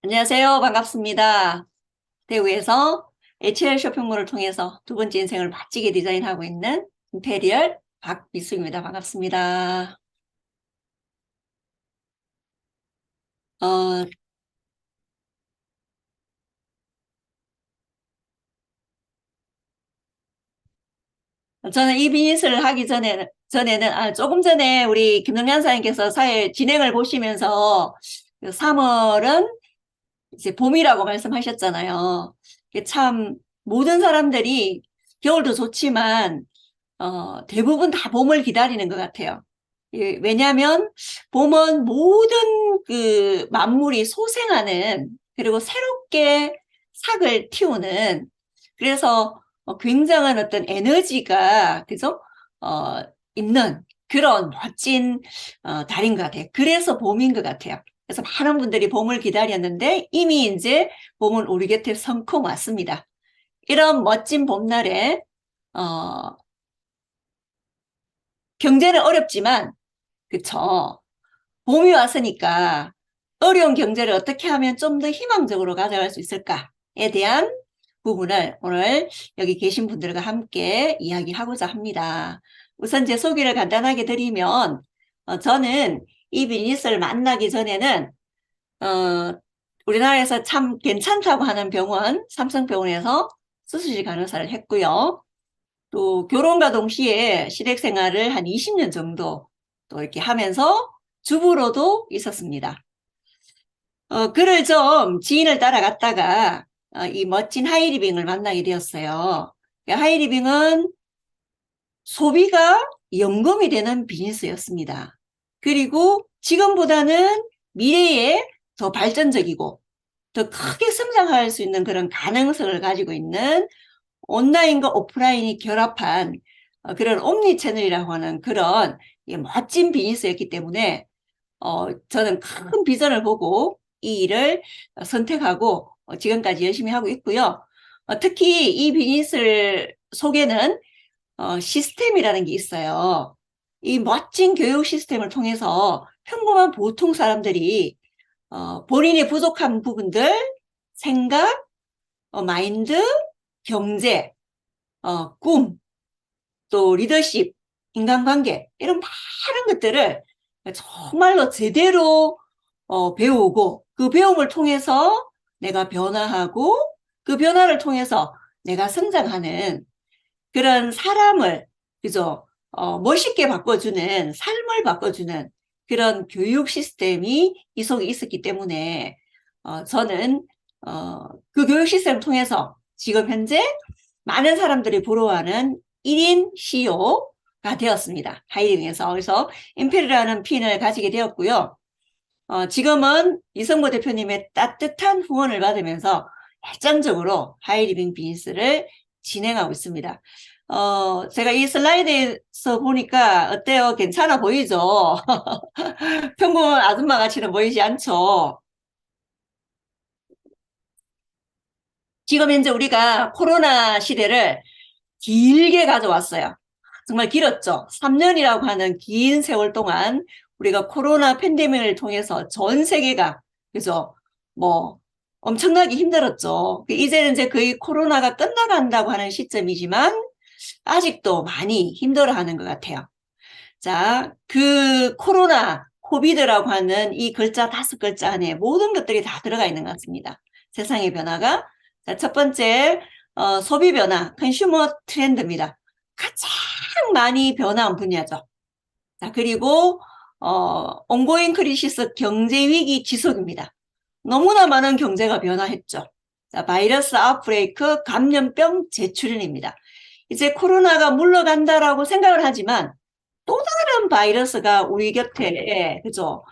안녕하세요. 반갑습니다. 대구에서 HL 쇼핑몰을 통해서 두 번째 인생을 멋지게 디자인하고 있는 임페리얼 박미숙입니다. 반갑습니다. 어, 저는 이 비즈니스를 하기 전에는 조금 전에 우리 김동현 사장님께서 사회 진행을 보시면서 3월은 이제 봄이라고 말씀하셨잖아요. 이게 참 모든 사람들이 겨울도 좋지만 대부분 다 봄을 기다리는 것 같아요. 예, 왜냐하면 봄은 모든 그 만물이 소생하는 그리고 새롭게 싹을 틔우는 그래서 굉장한 어떤 에너지가 그죠? 어, 있는 그런 멋진 달인 것 같아요. 그래서 봄인 것 같아요. 그래서 많은 분들이 봄을 기다렸는데 이미 이제 봄은 우리 곁에 성큼 왔습니다. 이런 멋진 봄날에 어, 경제는 어렵지만 그쵸. 봄이 왔으니까 어려운 경제를 어떻게 하면 좀 더 희망적으로 가져갈 수 있을까에 대한 부분을 오늘 여기 계신 분들과 함께 이야기하고자 합니다. 우선 제 소개를 간단하게 드리면 저는 이 비즈니스를 만나기 전에는 어, 우리나라에서 참 괜찮다고 하는 병원 삼성병원에서 수술실 간호사를 했고요. 또 결혼과 동시에 실ек 생활을 한 20년 정도 또 이렇게 하면서 주부로도 있었습니다. 그를 좀 지인을 따라갔다가 이 멋진 하이리빙을 만나게 되었어요. 하이리빙은 소비가 연금이 되는 비즈니스였습니다. 그리고 지금보다는 미래에 더 발전적이고 더 크게 성장할 수 있는 그런 가능성을 가지고 있는 온라인과 오프라인이 결합한 그런 옴니 채널이라고 하는 그런 멋진 비즈니스였기 때문에 저는 큰 비전을 보고 이 일을 선택하고 지금까지 열심히 하고 있고요. 특히 이 비즈니스를 속에는 시스템이라는 게 있어요. 이 멋진 교육 시스템을 통해서 평범한 보통 사람들이 본인의 부족한 부분들, 생각, 마인드, 경제, 꿈, 또 리더십, 인간관계 이런 많은 것들을 정말로 제대로 배우고 그 배움을 통해서 내가 변화하고 그 변화를 통해서 내가 성장하는 그런 사람을 그죠? 멋있게 바꿔주는 삶을 바꿔주는 그런 교육 시스템이 이 속에 있었기 때문에 저는 그 교육 시스템을 통해서 지금 현재 많은 사람들이 부러워하는 1인 CEO가 되었습니다. 하이링에서. 그래서 임페리라는 핀을 가지게 되었고요. 지금은 이성모 대표님의 따뜻한 후원을 받으면서 열정적으로 하이리빙 비즈니스를 진행하고 있습니다. 제가 이 슬라이드에서 보니까 어때요? 괜찮아 보이죠? 평범한 아줌마 같이는 보이지 않죠? 지금 현재 우리가 코로나 시대를 길게 가져왔어요. 정말 길었죠. 3년이라고 하는 긴 세월 동안 우리가 코로나 팬데믹을 통해서 전 세계가 그죠? 뭐 엄청나게 힘들었죠. 이제는 이제 거의 코로나가 끝나간다고 하는 시점이지만 아직도 많이 힘들어하는 것 같아요. 자, 그 코로나, 코비드라고 하는 이 글자 5글자 안에 모든 것들이 다 들어가 있는 것 같습니다. 세상의 변화가. 자, 첫 번째, 소비 변화, 컨슈머 트렌드입니다. 가장 많이 변화한 분야죠. 자, 그리고, 온고잉 크리시스 경제 위기 지속입니다. 너무나 많은 경제가 변화했죠. 자, 바이러스 아웃브레이크, 감염병 재출현입니다. 이제 코로나가 물러간다라고 생각을 하지만 또 다른 바이러스가 우리 곁에, 그죠?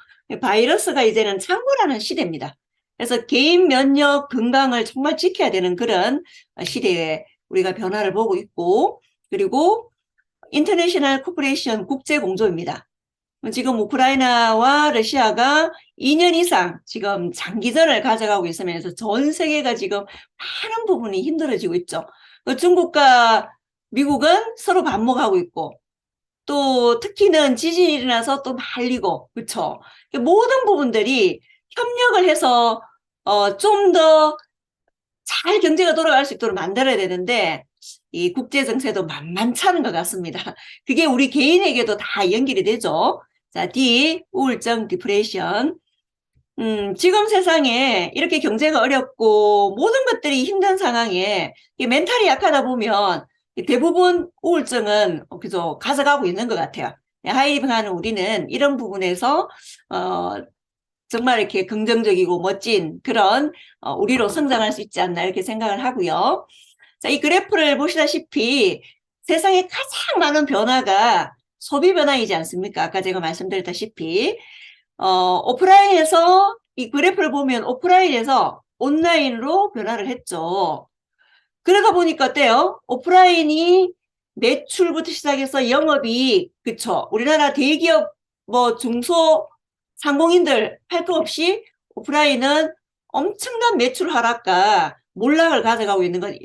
바이러스가 이제는 창궐하는 시대입니다. 그래서 개인 면역 건강을 정말 지켜야 되는 그런 시대에 우리가 변화를 보고 있고, 그리고 인터내셔널 코퍼레이션 국제 공조입니다. 지금 우크라이나와 러시아가 2년 이상 지금 장기전을 가져가고 있으면서 전 세계가 지금 많은 부분이 힘들어지고 있죠. 중국과 미국은 서로 반목하고 있고, 또 특히는 지진이 일어나서 또 말리고 그쵸 모든 부분들이 협력을 해서 좀 더 잘 경제가 돌아갈 수 있도록 만들어야 되는데, 이 국제 정세도 만만찮은 것 같습니다. 그게 우리 개인에게도 다 연결이 되죠. 자, D, 우울증, 디프레션. 지금 세상에 이렇게 경제가 어렵고 모든 것들이 힘든 상황에 이 멘탈이 약하다 보면 대부분 우울증은 그저 가져가고 있는 것 같아요. 하이리빙하는 우리는 이런 부분에서 어, 정말 이렇게 긍정적이고 멋진 그런 우리로 성장할 수 있지 않나 이렇게 생각을 하고요. 자, 이 그래프를 보시다시피 세상에 가장 많은 변화가 소비 변화이지 않습니까? 아까 제가 말씀드렸다시피 오프라인에서 이 그래프를 보면 오프라인에서 온라인으로 변화를 했죠. 그러다 보니까 어때요? 오프라인이 매출부터 시작해서 영업이, 그쵸? 우리나라 대기업, 뭐 중소 상공인들 할 거 없이 오프라인은 엄청난 매출 하락과 몰락을 가져가고 있는 건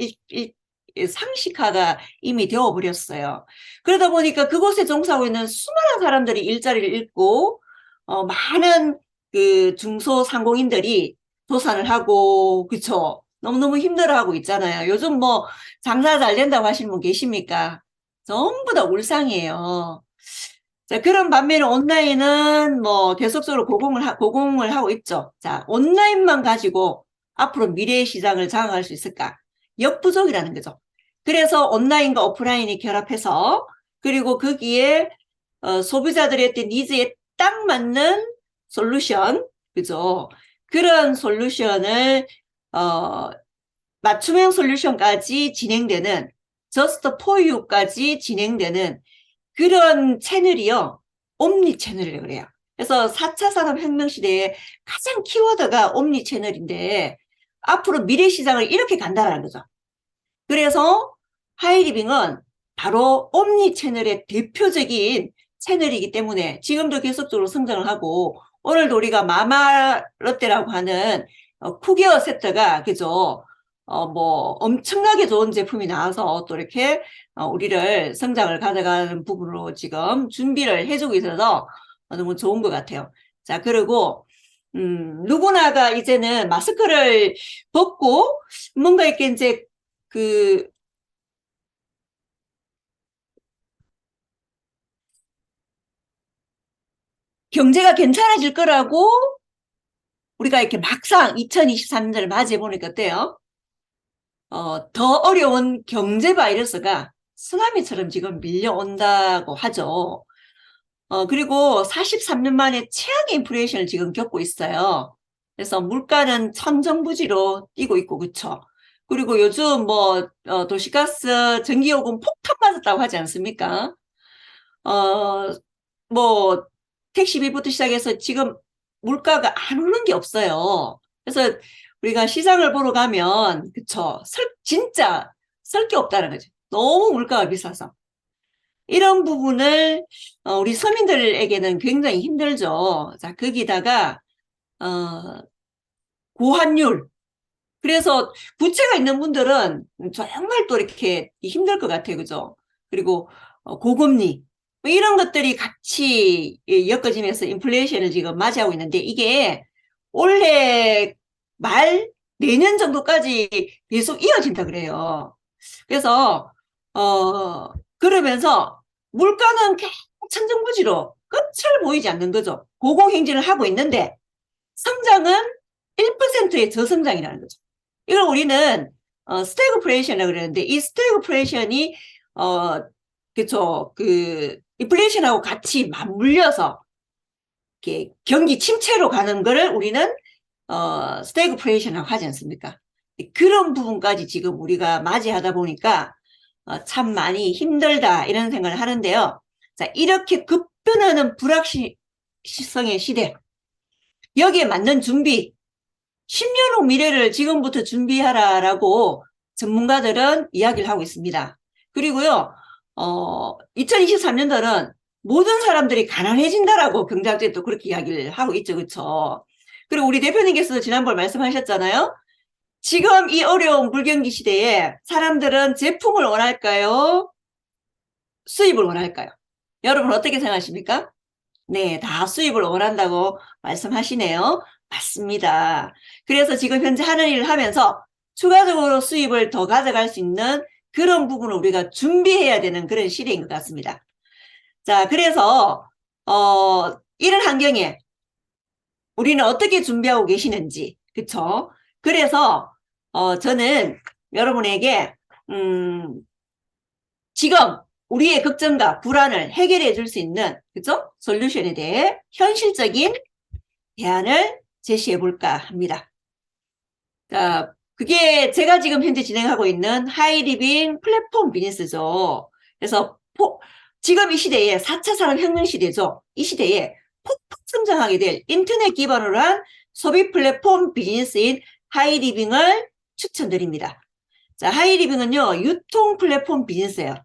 상식화가 이미 되어버렸어요. 그러다 보니까 그곳에 종사하고 있는 수많은 사람들이 일자리를 잃고, 많은 그 중소상공인들이 도산을 하고, 그쵸? 너무너무 힘들어하고 있잖아요. 요즘 뭐 장사 잘 된다고 하시는 분 계십니까? 전부 다 울상이에요. 자, 그런 반면에 온라인은 뭐 계속적으로 고공을 하고 있죠. 자, 온라인만 가지고 앞으로 미래의 시장을 장악할 수 있을까? 역부족이라는 거죠. 그래서 온라인과 오프라인이 결합해서 그리고 거기에 소비자들의 어떤 니즈에 딱 맞는 솔루션, 그죠? 그런 솔루션을 어, 맞춤형 솔루션까지 진행되는 just for you까지 진행되는 그런 채널이요. 옴니 채널이라고 그래요. 그래서 4차 산업혁명 시대에 가장 키워드가 옴니 채널인데 앞으로 미래 시장을 이렇게 간다라는 거죠. 그래서 하이리빙은 바로 옴니 채널의 대표적인 채널이기 때문에 지금도 계속적으로 성장을 하고 오늘도 우리가 마마롯데라고 하는 쿠기어 세트가 그죠? 뭐 엄청나게 좋은 제품이 나와서 또 이렇게 우리를 성장을 가져가는 부분으로 지금 준비를 해주고 있어서 너무 좋은 것 같아요. 자, 그리고 누구나가 이제는 마스크를 벗고 뭔가 이렇게 이제 그 경제가 괜찮아질 거라고 우리가 이렇게 막상 2023년을 맞이해 보니까 어때요? 더 어려운 경제 바이러스가 쓰나미처럼 지금 밀려온다고 하죠. 그리고 43년 만에 최악의 인플레이션을 지금 겪고 있어요. 그래서 물가는 천정부지로 뛰고 있고, 그쵸? 그리고 요즘 뭐, 도시가스, 전기요금 폭탄 맞았다고 하지 않습니까? 어, 뭐, 택시비부터 시작해서 지금 물가가 안 오른 게 없어요. 그래서 우리가 시장을 보러 가면, 그쵸? 진짜 설 게 없다는 거죠. 너무 물가가 비싸서. 이런 부분을 우리 서민들에게는 굉장히 힘들죠. 자, 거기다가 어, 고환율. 그래서 부채가 있는 분들은 정말 또 이렇게 힘들 것 같아요. 그죠? 그리고 고금리. 뭐 이런 것들이 같이 엮어지면서 인플레이션을 지금 맞이하고 있는데 이게 올해 말 내년 정도까지 계속 이어진다 그래요. 그래서 그러면서 물가는 계속 천정부지로 끝을 보이지 않는 거죠. 고공행진을 하고 있는데 성장은 1%의 저성장이라는 거죠. 이걸 우리는 스태그플레이션이라고 그러는데 이 스태그플레이션이 그쵸 그 인플레이션하고 같이 맞물려서 이렇게 경기 침체로 가는 거를 우리는 스태그플레이션이라고 하지 않습니까? 그런 부분까지 지금 우리가 맞이하다 보니까 참 많이 힘들다 이런 생각을 하는데요. 자, 이렇게 급변하는 불확실성의 시대 여기에 맞는 준비 10년 후 미래를 지금부터 준비하라라고 전문가들은 이야기를 하고 있습니다. 그리고요, 2023년도는 모든 사람들이 가난해진다라고 경제학자들이 또 그렇게 이야기를 하고 있죠. 그쵸? 그리고 우리 대표님께서도 지난번 말씀하셨잖아요. 지금 이 어려운 불경기 시대에 사람들은 제품을 원할까요? 수입을 원할까요? 여러분 어떻게 생각하십니까? 네, 다 수입을 원한다고 말씀하시네요. 맞습니다. 그래서 지금 현재 하는 일을 하면서 추가적으로 수입을 더 가져갈 수 있는 그런 부분을 우리가 준비해야 되는 그런 시대인 것 같습니다. 자, 그래서 이런 환경에 우리는 어떻게 준비하고 계시는지, 그쵸? 그래서 저는 여러분에게 지금 우리의 걱정과 불안을 해결해 줄 수 있는, 그죠? 솔루션에 대해 현실적인 대안을 제시해 볼까 합니다. 자, 그게 제가 지금 현재 진행하고 있는 하이리빙 플랫폼 비즈니스죠. 그래서 지금 이 시대에 4차 산업혁명 시대죠. 이 시대에 폭풍 성장하게 될 인터넷 기반으로 한 소비 플랫폼 비즈니스인 하이리빙을 추천드립니다. 자, 하이리빙은요, 유통 플랫폼 비즈니스예요.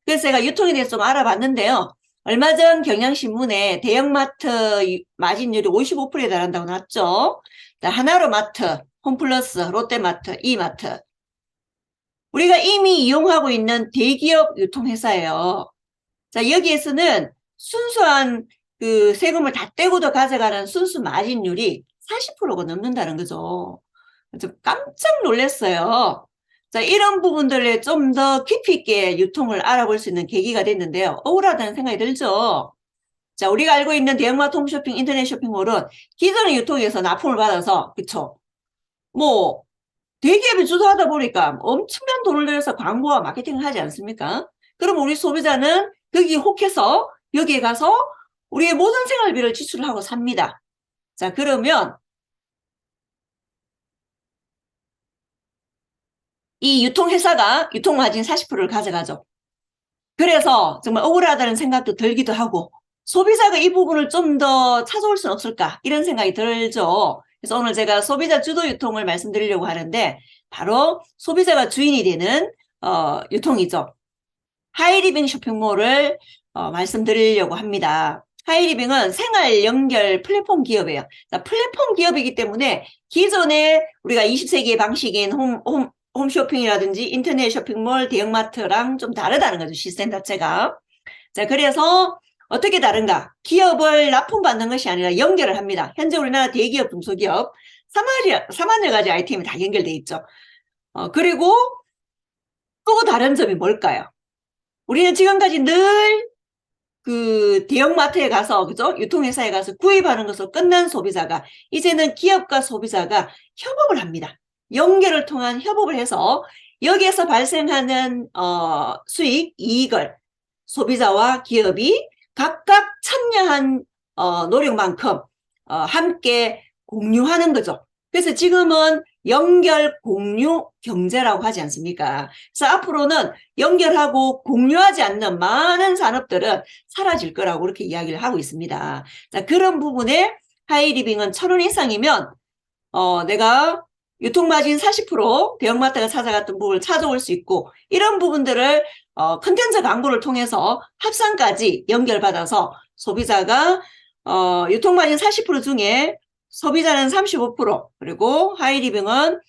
그래서 제가 유통에 대해서 좀 알아봤는데요. 얼마 전 경향신문에 대형마트 마진율이 55%에 달한다고 나왔죠. 자, 하나로마트, 홈플러스, 롯데마트, 이마트. 우리가 이미 이용하고 있는 대기업 유통회사예요. 자, 여기에서는 순수한 그 세금을 다 떼고도 가져가는 순수 마진율이 40%가 넘는다는 거죠. 좀 깜짝 놀랐어요. 자, 이런 부분들에 좀 더 깊이 있게 유통을 알아볼 수 있는 계기가 됐는데요. 억울하다는 생각이 들죠. 자, 우리가 알고 있는 대형마트 홈쇼핑, 인터넷 쇼핑몰은 기존의 유통에서 납품을 받아서, 그쵸? 뭐, 대기업이 주도하다 보니까 엄청난 돈을 들여서 광고와 마케팅을 하지 않습니까? 그럼 우리 소비자는 거기에 혹해서 여기에 가서 우리의 모든 생활비를 지출을 하고 삽니다. 자, 그러면 이 유통회사가 유통마진 40%를 가져가죠. 그래서 정말 억울하다는 생각도 들기도 하고 소비자가 이 부분을 좀 더 찾아올 수는 없을까 이런 생각이 들죠. 그래서 오늘 제가 소비자 주도 유통을 말씀드리려고 하는데 바로 소비자가 주인이 되는 유통이죠. 하이리빙 쇼핑몰을 말씀드리려고 합니다. 하이리빙은 생활 연결 플랫폼 기업이에요. 플랫폼 기업이기 때문에 기존에 우리가 20세기의 방식인 홈쇼핑이라든지 인터넷 쇼핑몰, 대형마트랑 좀 다르다는 거죠. 시스템 자체가. 자, 그래서 어떻게 다른가? 기업을 납품받는 것이 아니라 연결을 합니다. 현재 우리나라 대기업, 중소기업 3만여 가지 아이템이 다 연결돼 있죠. 그리고 또 다른 점이 뭘까요? 우리는 지금까지 늘 그 대형마트에 가서, 그죠? 유통회사에 가서 구입하는 것으로 끝난 소비자가 이제는 기업과 소비자가 협업을 합니다. 연결을 통한 협업을 해서 여기에서 발생하는 수익, 이익을 소비자와 기업이 각각 참여한 노력만큼 함께 공유하는 거죠. 그래서 지금은 연결 공유 경제라고 하지 않습니까? 그래서 앞으로는 연결하고 공유하지 않는 많은 산업들은 사라질 거라고 그렇게 이야기를 하고 있습니다. 자, 그런 부분에 하이리빙은 1,000원 이상이면 내가 유통마진 40% 대형마트가 찾아갔던 부분을 찾아올 수 있고 이런 부분들을 컨텐츠 광고를 통해서 합산까지 연결받아서 소비자가 유통마진 40% 중에 소비자는 35% 그리고 하이리빙은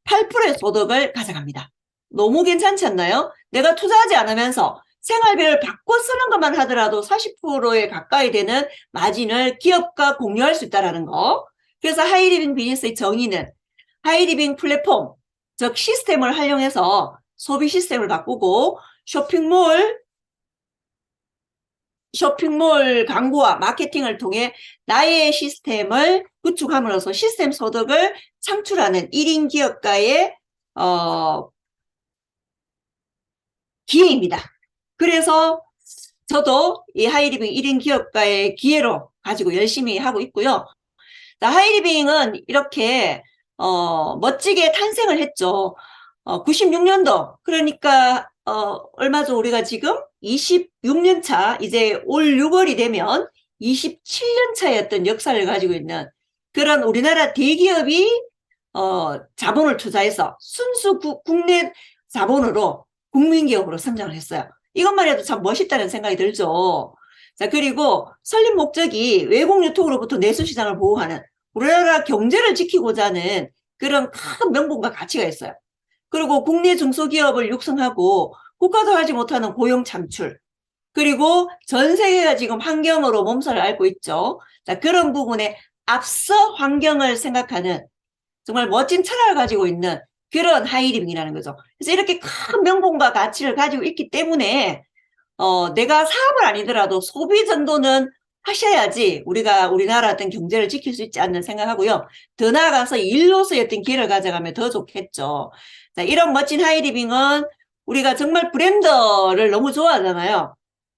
8%의 소득을 가져갑니다. 너무 괜찮지 않나요? 내가 투자하지 않으면서 생활비를 바꿔 쓰는 것만 하더라도 40%에 가까이 되는 마진을 기업과 공유할 수 있다는 거. 그래서 하이리빙 비즈니스의 정의는 하이리빙 플랫폼, 즉 시스템을 활용해서 소비 시스템을 바꾸고 쇼핑몰 광고와 마케팅을 통해 나의 시스템을 구축함으로써 시스템 소득을 창출하는 1인 기업가의 기회입니다. 그래서 저도 이 하이리빙 1인 기업가의 기회로 가지고 열심히 하고 있고요. 하이리빙은 이렇게 멋지게 탄생을 했죠. 96년도 그러니까 얼마 전 우리가 지금 26년 차 이제 올 6월이 되면 27년 차였던 역사를 가지고 있는 그런 우리나라 대기업이 자본을 투자해서 순수 국내 자본으로 국민기업으로 성장을 했어요. 이것만 해도 참 멋있다는 생각이 들죠. 자, 그리고 설립 목적이 외국 유통으로부터 내수시장을 보호하는 우리나라 경제를 지키고자 하는 그런 큰 명분과 가치가 있어요. 그리고 국내 중소기업을 육성하고 국가도 하지 못하는 고용 창출 그리고 전 세계가 지금 환경으로 몸살을 앓고 있죠. 자, 그런 부분에 앞서 환경을 생각하는 정말 멋진 철학을 가지고 있는 그런 하이리빙이라는 거죠. 그래서 이렇게 큰 명분과 가치를 가지고 있기 때문에 내가 사업을 아니더라도 소비 정도는 하셔야지 우리가 우리나라 어떤 경제를 지킬 수 있지 않는 생각하고요. 더 나아가서 일로서의 어떤 기회를 가져가면 더 좋겠죠. 자, 이런 멋진 하이리빙은 우리가 정말 브랜드를 너무 좋아하잖아요.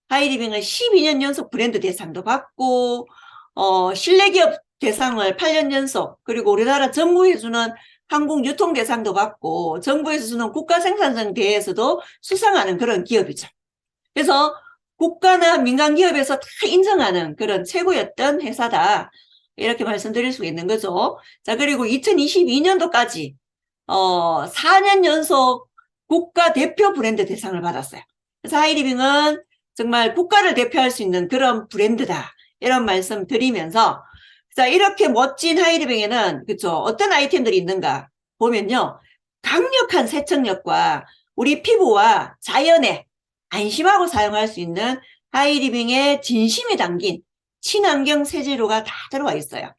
하이리빙은 12년 연속 브랜드 대상도 받고 신뢰기업 대상을 8년 연속, 그리고 우리나라 정부에서 주는 항공유통 대상도 받고 정부에서 주는 국가생산성 대회에서도 수상하는 그런 기업이죠. 그래서 국가나 민간 기업에서 다 인정하는 그런 최고였던 회사다. 이렇게 말씀드릴 수 있는 거죠. 자, 그리고 2022년도까지 4년 연속 국가 대표 브랜드 대상을 받았어요. 그래서 하이리빙은 정말 국가를 대표할 수 있는 그런 브랜드다. 이런 말씀 드리면서, 자, 이렇게 멋진 하이리빙에는, 그쵸, 어떤 아이템들이 있는가 보면요. 강력한 세척력과 우리 피부와 자연에 안심하고 사용할 수 있는 하이리빙의 진심이 담긴 친환경 세제로가 다 들어와 있어요.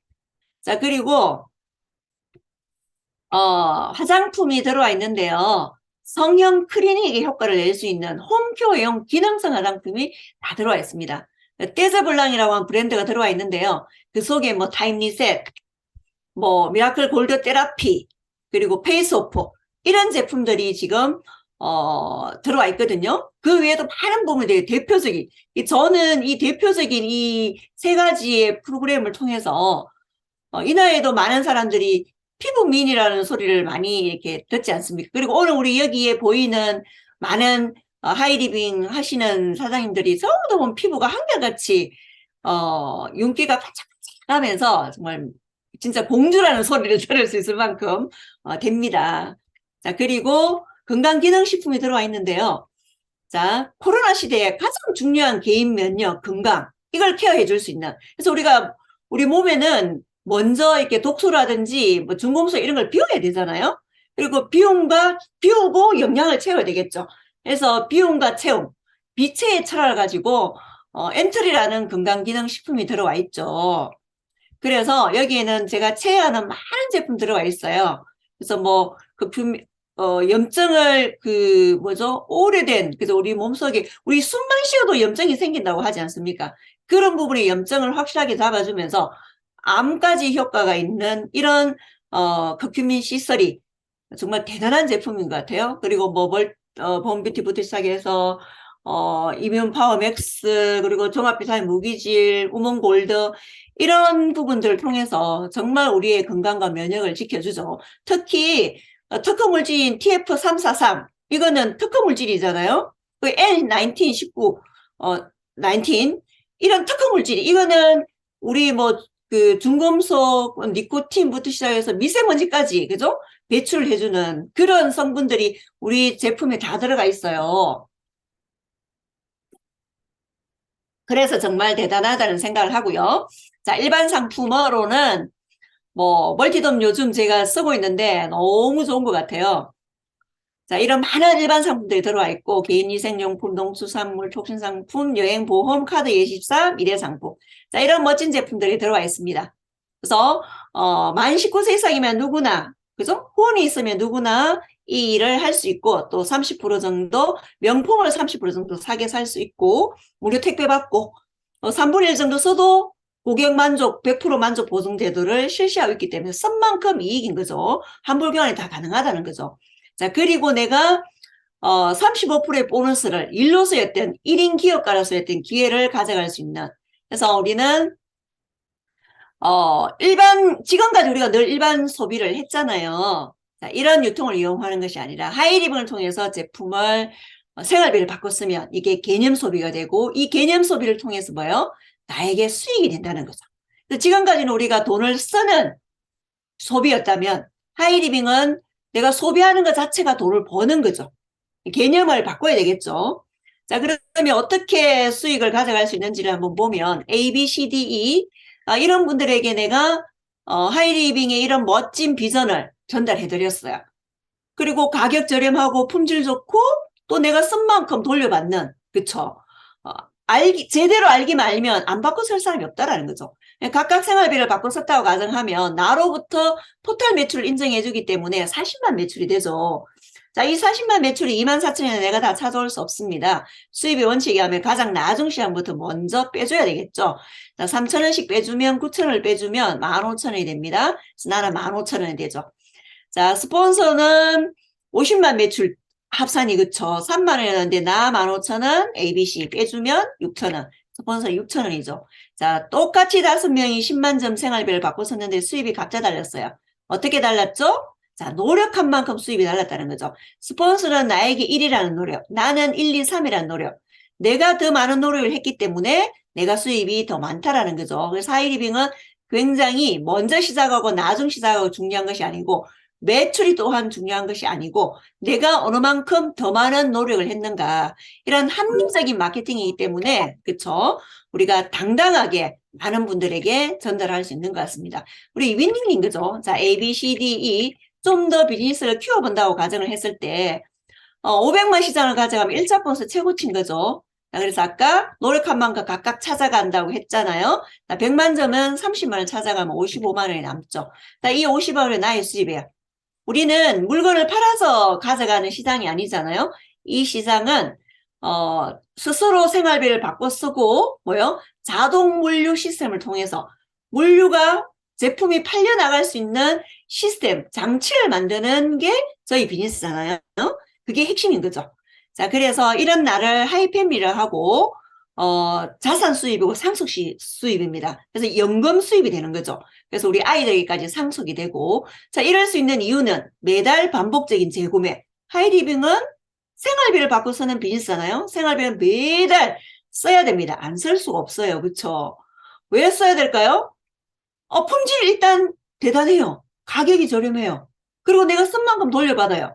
자, 그리고 화장품이 들어와 있는데요. 성형 클리닉의 효과를 낼 수 있는 홈케어용 기능성 화장품이 다 들어와 있습니다. 떼저블랑이라고 하는 브랜드가 들어와 있는데요. 그 속에 뭐 타임 리셋, 뭐 미라클 골드 테라피, 그리고 페이스오프 이런 제품들이 지금 들어와 있거든요. 그 외에도 많은 부분들이 대표적인, 저는 이 대표적인 이 세 가지의 프로그램을 통해서 이 나이에도 많은 사람들이 피부 미인이라는 소리를 많이 이렇게 듣지 않습니까? 그리고 오늘 우리 여기에 보이는 많은 하이리빙 하시는 사장님들이 전부 보면 피부가 한결같이 윤기가 반짝반짝하면서 정말 진짜 공주라는 소리를 들을 수 있을 만큼 됩니다. 자, 그리고 건강기능식품이 들어와 있는데요. 자, 코로나 시대에 가장 중요한 개인 면역, 건강 이걸 케어해 줄 수 있는, 그래서 우리가 우리 몸에는 먼저 이렇게 독소라든지 뭐 중금속 이런 걸 비워야 되잖아요. 그리고 비우고 영양을 채워야 되겠죠. 그래서 비움과 채움, 비체의 철학을 가지고 엔트리라는 건강기능식품이 들어와 있죠. 그래서 여기에는 제가 체하는 많은 제품 들어가 있어요. 그래서 뭐, 염증을, 오래된, 그래서 우리 몸속에, 우리 숨만 쉬어도 염증이 생긴다고 하지 않습니까? 그런 부분에 염증을 확실하게 잡아주면서 암까지 효과가 있는 이런, 커큐민 C3. 정말 대단한 제품인 것 같아요. 그리고 뭐, 범비티부터 시작해서, 이뮨 파워 맥스, 그리고 종합비타민 무기질, 우먼 골드, 이런 부분들을 통해서 정말 우리의 건강과 면역을 지켜주죠. 특히 특허 물질인 TF343 이거는 특허 물질이잖아요. 그 N19, 19, 19 이런 특허 물질이, 이거는 우리 뭐 그 중금속, 니코틴부터 시작해서 미세먼지까지, 그죠? 배출을 해주는 그런 성분들이 우리 제품에 다 들어가 있어요. 그래서 정말 대단하다는 생각을 하고요. 자, 일반 상품으로는 뭐 멀티돔 요즘 제가 쓰고 있는데 너무 좋은 것 같아요. 자, 이런 많은 일반 상품들이 들어와 있고, 개인위생용품, 농수산물, 촉신상품, 여행보험, 카드 예식사, 미래상품. 자, 이런 멋진 제품들이 들어와 있습니다. 그래서 만 19세 이상이면 누구나, 그죠? 후원이 있으면 누구나 이 일을 할 수 있고, 또 30% 정도, 명품을 30% 정도 사게 살 수 있고, 무료 택배 받고, 3분의 1 정도 써도 고객 만족, 100% 만족 보증 제도를 실시하고 있기 때문에 쓴 만큼 이익인 거죠. 환불 교환이 다 가능하다는 거죠. 자, 그리고 내가 35%의 보너스를 일로서였던 1인 기업가로서였던 기회를 가져갈 수 있는, 그래서 우리는 지금까지 우리가 늘 일반 소비를 했잖아요. 자, 이런 유통을 이용하는 것이 아니라 하이리빙을 통해서 제품을 생활비를 바꿨으면 이게 개념 소비가 되고, 이 개념 소비를 통해서 뭐요? 나에게 수익이 된다는 거죠. 지금까지는 우리가 돈을 쓰는 소비였다면 하이리빙은 내가 소비하는 것 자체가 돈을 버는 거죠. 개념을 바꿔야 되겠죠. 자, 그러면 어떻게 수익을 가져갈 수 있는지를 한번 보면 A, B, C, D, E 이런 분들에게 내가 하이리빙의 이런 멋진 비전을 전달해 드렸어요. 그리고 가격 저렴하고 품질 좋고 또 내가 쓴 만큼 돌려받는, 그쵸? 제대로 알기만 알면 안 바꿔 살 사람이 없다라는 거죠. 각각 생활비를 바꿔 썼다고 가정하면 나로부터 토탈 매출을 인정해주기 때문에 40만 매출이 되죠. 자, 이 40만 매출이 24,000원에 내가 다 찾아올 수 없습니다. 수입의 원칙에 하면 가장 나중 시간부터 먼저 빼줘야 되겠죠. 자, 3,000원씩 빼주면 9,000원을 빼주면 15,000원이 됩니다. 그래서 나는 15,000원이 되죠. 자, 스폰서는 50만 매출 합산이 그쵸. 3만 원이었는데 나 15,000원, ABC 빼주면 6,000원. 스폰서 6,000원이죠. 자, 똑같이 5명이 10만 점 생활비를 받고 썼는데 수입이 각자 달랐어요. 어떻게 달랐죠? 자, 노력한 만큼 수입이 달랐다는 거죠. 스폰서는 나에게 1이라는 노력, 나는 1, 2, 3이라는 노력. 내가 더 많은 노력을 했기 때문에 내가 수입이 더 많다라는 거죠. 그래서 하이리빙은 굉장히 먼저 시작하고 나중 시작하고 중요한 것이 아니고 매출이 또한 중요한 것이 아니고 내가 어느 만큼 더 많은 노력을 했는가 이런 합리적인 마케팅이기 때문에 그쵸? 우리가 당당하게 많은 분들에게 전달할 수 있는 것 같습니다. 우리 윈닝님 그죠? 자, A, B, C, D, E 좀 더 비즈니스를 키워본다고 가정을 했을 때 500만 시장을 가져가면 1차 번수 최고치인 거죠. 자, 그래서 아까 노력한 만큼 각각 찾아간다고 했잖아요. 자, 100만 점은 30만 원 찾아가면 55만 원이 남죠. 자, 이 50만 원이 나의 수입이에요. 우리는 물건을 팔아서 가져가는 시장이 아니잖아요. 이 시장은 스스로 생활비를 바꿔 쓰고 뭐요? 자동 물류 시스템을 통해서 물류가 제품이 팔려 나갈 수 있는 시스템, 장치를 만드는 게 저희 비즈니스잖아요. 그게 핵심인 거죠. 자, 그래서 이런 날을 하이패밀리를 하고 자산 수입이고 상속 수입입니다. 그래서 연금 수입이 되는 거죠. 그래서 우리 아이들에게까지 상속이 되고 자, 이럴 수 있는 이유는 매달 반복적인 재구매. 하이리빙은 생활비를 받고 쓰는 비즈니스잖아요. 생활비는 매달 써야 됩니다. 안 쓸 수가 없어요. 그렇죠? 왜 써야 될까요? 품질 일단 대단해요. 가격이 저렴해요. 그리고 내가 쓴 만큼 돌려받아요.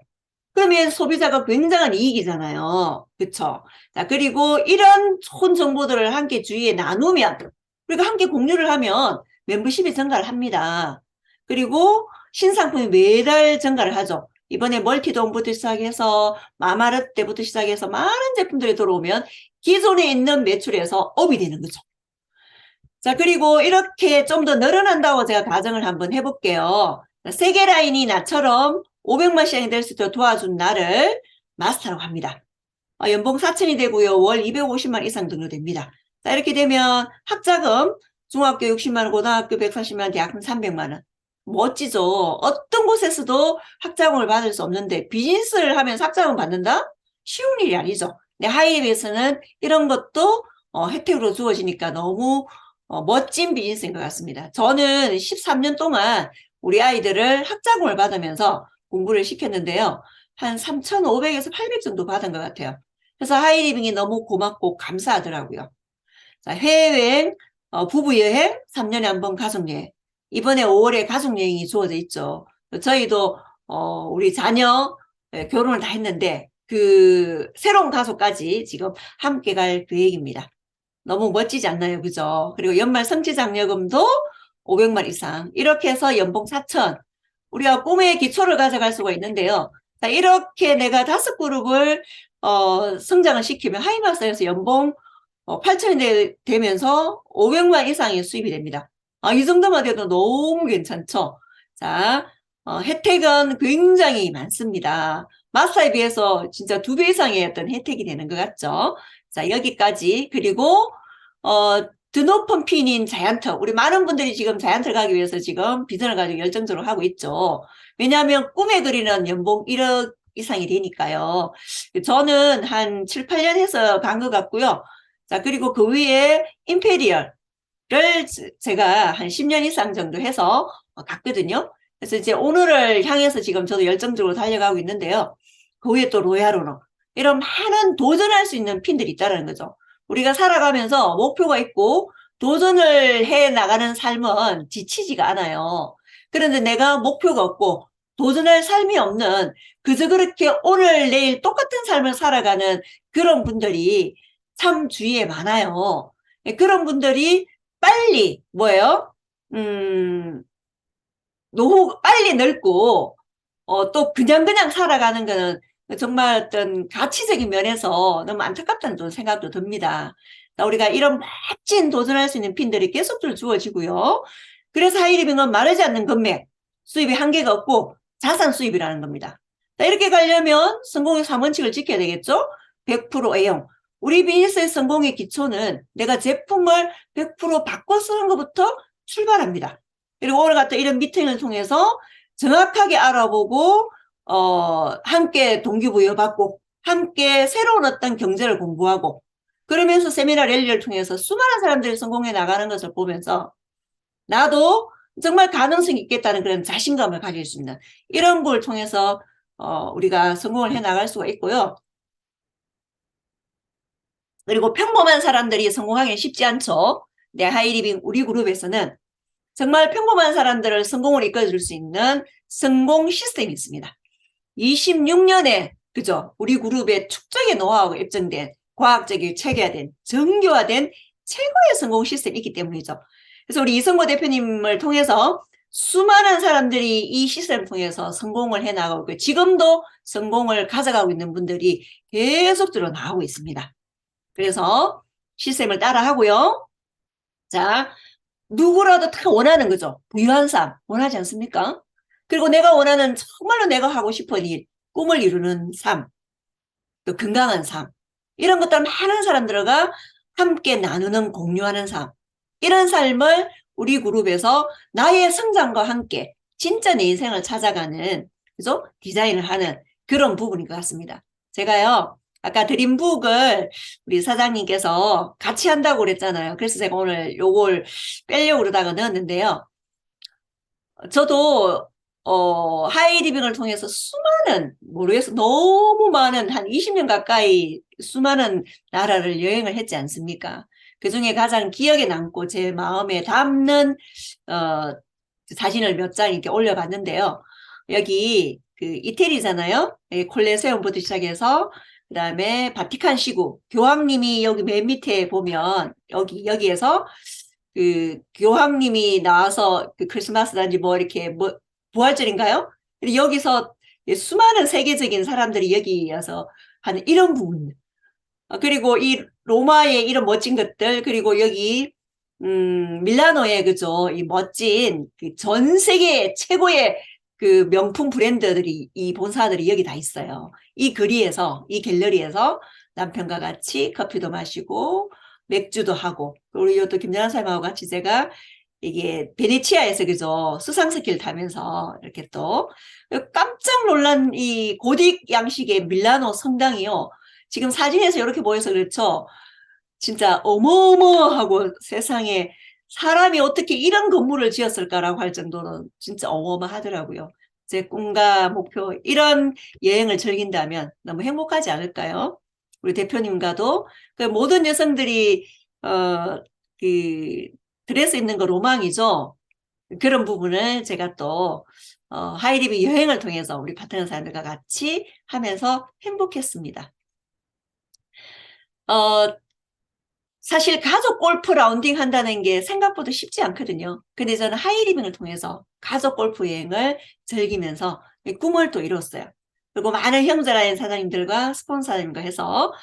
그러면 소비자가 굉장한 이익이잖아요. 그쵸? 자, 그리고 이런 좋은 정보들을 함께 주위에 나누면, 우리가 함께 공유를 하면 멤버십이 증가를 합니다. 그리고 신상품이 매달 증가를 하죠. 이번에 멀티돔부터 시작해서 마마르 때부터 시작해서 많은 제품들이 들어오면 기존에 있는 매출에서 업이 되는 거죠. 자, 그리고 이렇게 좀 더 늘어난다고 제가 가정을 한번 해볼게요. 세계 라인이 나처럼 500만 시장이 될 수 있도록 도와준 나를 마스터라고 합니다. 연봉 4천이 되고요. 월 250만 이상 등록됩니다. 자, 이렇게 되면 학자금 중학교 60만 원, 고등학교 140만 원, 대학금 300만 원. 멋지죠? 어떤 곳에서도 학자금을 받을 수 없는데 비즈니스를 하면 학자금 받는다? 쉬운 일이 아니죠. 근데 하이에서는 이런 것도 혜택으로 주어지니까 너무 멋진 비즈니스인 것 같습니다. 저는 13년 동안 우리 아이들을 학자금을 받으면서 공부를 시켰는데요. 한 3,500에서 800 정도 받은 것 같아요. 그래서 하이리빙이 너무 고맙고 감사하더라고요. 자, 해외여행, 부부여행, 3년에 한 번 가족여행. 이번에 5월에 가족여행이 주어져 있죠. 저희도 우리 자녀 결혼을 다 했는데 그 새로운 가족까지 지금 함께 갈 계획입니다. 너무 멋지지 않나요? 그죠? 그리고 연말 성취장려금도 500만 이상. 이렇게 해서 연봉 4천. 우리가 꿈의 기초를 가져갈 수가 있는데요. 자, 이렇게 내가 5그룹을 성장을 시키면 하이마스에서 연봉 8천이 되면서 500만 이상의 수입이 됩니다. 이 정도만 돼도 너무 괜찮죠? 자, 혜택은 굉장히 많습니다. 마스터에 비해서 진짜 2배 이상의 어떤 혜택이 되는 것 같죠? 자, 여기까지. 그리고, 드 높은 핀인 자이언트. 우리 많은 분들이 지금 자이언트를 가기 위해서 지금 비전을 가지고 열정적으로 하고 있죠. 왜냐하면 꿈에 그리는 연봉 1억 이상이 되니까요. 저는 한 7, 8년 해서 간 것 같고요. 자, 그리고 그 위에 임페리얼을 제가 한 10년 이상 정도 해서 갔거든요. 그래서 이제 오늘을 향해서 지금 저도 열정적으로 달려가고 있는데요. 그 위에 또 로얄오너. 이런 많은 도전할 수 있는 핀들이 있다는 거죠. 우리가 살아가면서 목표가 있고 도전을 해 나가는 삶은 지치지가 않아요. 그런데 내가 목표가 없고 도전할 삶이 없는 그저 그렇게 오늘 내일 똑같은 삶을 살아가는 그런 분들이 참 주위에 많아요. 그런 분들이 빨리 뭐예요? 노후 빨리 늙고 또 그냥 살아가는 거는 정말 어떤 가치적인 면에서 너무 안타깝다는 좀 생각도 듭니다. 우리가 이런 멋진 도전할 수 있는 핀들이 계속들 주어지고요. 그래서 하이리빙은 마르지 않는 금맥, 수입이 한계가 없고 자산 수입이라는 겁니다. 이렇게 가려면 성공의 3원칙을 지켜야 되겠죠? 100% 애용. 우리 비즈니스의 성공의 기초는 내가 제품을 100% 바꿔 쓰는 것부터 출발합니다. 그리고 오늘 같은 이런 미팅을 통해서 정확하게 알아보고 함께 동기부여받고 함께 새로운 어떤 경제를 공부하고 그러면서 세미나 랠리를 통해서 수많은 사람들이 성공해 나가는 것을 보면서 나도 정말 가능성이 있겠다는 그런 자신감을 가질 수 있는 이런 걸 통해서 우리가 성공을 해 나갈 수가 있고요. 그리고 평범한 사람들이 성공하기 쉽지 않죠. 내 하이리빙 우리 그룹에서는 정말 평범한 사람들을 성공을 이끌어줄 수 있는 성공 시스템이 있습니다. 26년에 그죠? 우리 그룹의 축적의 노하우가 입증된 과학적이 체계화된 정교화된 최고의 성공 시스템이 있기 때문이죠. 그래서 우리 이성모 대표님을 통해서 수많은 사람들이 이 시스템을 통해서 성공을 해나가고 있고 지금도 성공을 가져가고 있는 분들이 계속적으로 나오고 있습니다. 그래서 시스템을 따라하고요. 자, 누구라도 다 원하는 거죠. 부유한 삶 원하지 않습니까? 그리고 내가 원하는 정말로 내가 하고 싶은 일, 꿈을 이루는 삶, 또 건강한 삶 이런 것들 많은 사람들과 함께 나누는 공유하는 삶 이런 삶을 우리 그룹에서 나의 성장과 함께 진짜 내 인생을 찾아가는 그죠? 디자인을 하는 그런 부분인 것 같습니다. 제가요 아까 드림북을 우리 사장님께서 같이 한다고 그랬잖아요. 그래서 제가 오늘 요걸 빼려고 그러다가 넣었는데요. 저도 하이리빙을 통해서 수많은 모르겠어 너무 많은 한 20년 가까이 수많은 나라를 여행을 했지 않습니까? 그중에 가장 기억에 남고 제 마음에 담는 사진을 몇 장 이렇게 올려봤는데요. 여기 그 이태리잖아요. 콜레세움부터 시작해서 그다음에 바티칸 시구 교황님이 여기 맨 밑에 보면 여기에서 그 교황님이 나와서 그 크리스마스단지 뭐 이렇게 뭐 부활절인가요? 여기서 수많은 세계적인 사람들이 여기에서 하는 이런 부분. 그리고 이 로마의 이런 멋진 것들 그리고 여기 밀라노의 그죠 이 멋진 그 전 세계 최고의 그 명품 브랜드들이 이 본사들이 여기 다 있어요. 이 거리에서 이 갤러리에서 남편과 같이 커피도 마시고 맥주도 하고 우리 또 김연아 사님하고 같이 제가 이게 베네치아에서 그죠 수상스키를 타면서 이렇게 또 깜짝 놀란 이 고딕 양식의 밀라노 성당이요. 지금 사진에서 이렇게 보여서 그렇죠. 진짜 어마어마하고 세상에 사람이 어떻게 이런 건물을 지었을까라고 할 정도로 진짜 어마어마하더라고요. 제 꿈과 목표 이런 여행을 즐긴다면 너무 행복하지 않을까요? 우리 대표님과도 그 모든 여성들이 그 드레스 입는 거 로망이죠. 그런 부분을 제가 또 하이리빙 여행을 통해서 우리 파트너 사람들과 같이 하면서 행복했습니다. 사실 가족 골프 라운딩 한다는 게 생각보다 쉽지 않거든요. 근데 저는 하이리빙을 통해서 가족 골프 여행을 즐기면서 꿈을 또 이뤘어요. 그리고 많은 형제라인 사장님들과 스폰서님과 해서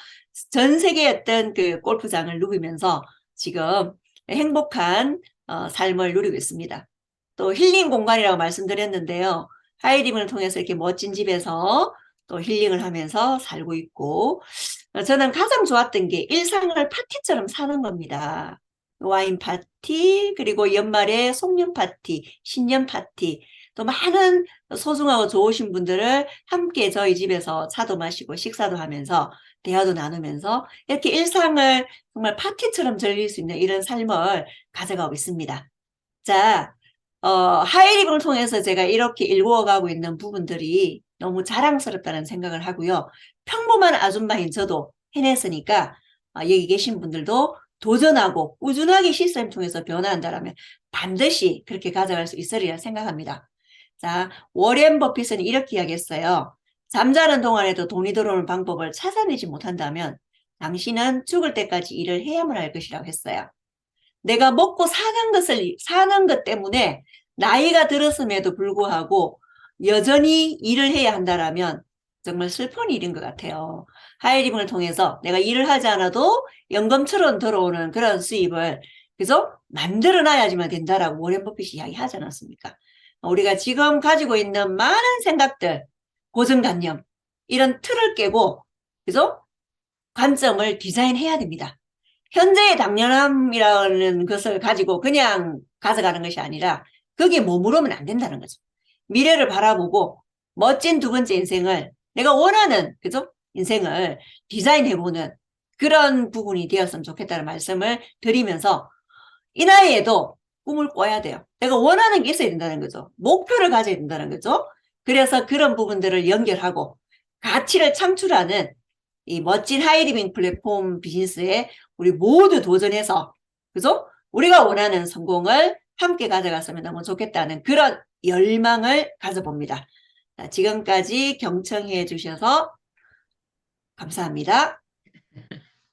전 세계의 어떤 그 골프장을 누비면서 지금 행복한 삶을 누리고 있습니다. 또 힐링 공간이라고 말씀드렸는데요. 하이리빙을 통해서 이렇게 멋진 집에서 또 힐링을 하면서 살고 있고 저는 가장 좋았던 게 일상을 파티처럼 사는 겁니다. 와인 파티, 그리고 연말에 송년 파티, 신년 파티, 또 많은 소중하고 좋으신 분들을 함께 저희 집에서 차도 마시고 식사도 하면서 대화도 나누면서 이렇게 일상을 정말 파티처럼 즐길 수 있는 이런 삶을 가져가고 있습니다. 자, 하이리빙을 통해서 제가 이렇게 일구어가고 있는 부분들이 너무 자랑스럽다는 생각을 하고요. 평범한 아줌마인 저도 해냈으니까 여기 계신 분들도 도전하고 꾸준하게 시스템 통해서 변화한다면 반드시 그렇게 가져갈 수 있으리라 생각합니다. 자, 워렌 버핏은 이렇게 이야기했어요. 잠자는 동안에도 돈이 들어오는 방법을 찾아내지 못한다면 당신은 죽을 때까지 일을 해야만 할 것이라고 했어요. 내가 먹고 사는 것 때문에 나이가 들었음에도 불구하고 여전히 일을 해야 한다라면 정말 슬픈 일인 것 같아요. 하이리빙을 통해서 내가 일을 하지 않아도 연금처럼 들어오는 그런 수입을 그래서 만들어 놔야지만 된다라고 워렌 버핏이 이야기하지 않았습니까? 우리가 지금 가지고 있는 많은 생각들, 고정관념, 이런 틀을 깨고 그래서 관점을 디자인해야 됩니다. 현재의 당연함이라는 것을 가지고 그냥 가져가는 것이 아니라 거기에 머무르면 안 된다는 거죠. 미래를 바라보고 멋진 두 번째 인생을 내가 원하는 그죠? 인생을 디자인해보는 그런 부분이 되었으면 좋겠다는 말씀을 드리면서 이 나이에도 꿈을 꿔야 돼요. 내가 원하는 게 있어야 된다는 거죠. 목표를 가져야 된다는 거죠. 그래서 그런 부분들을 연결하고 가치를 창출하는 이 멋진 하이리빙 플랫폼 비즈니스에 우리 모두 도전해서 그죠? 우리가 원하는 성공을 함께 가져갔으면 너무 좋겠다는 그런 열망을 가져봅니다. 지금까지 경청해 주셔서 감사합니다.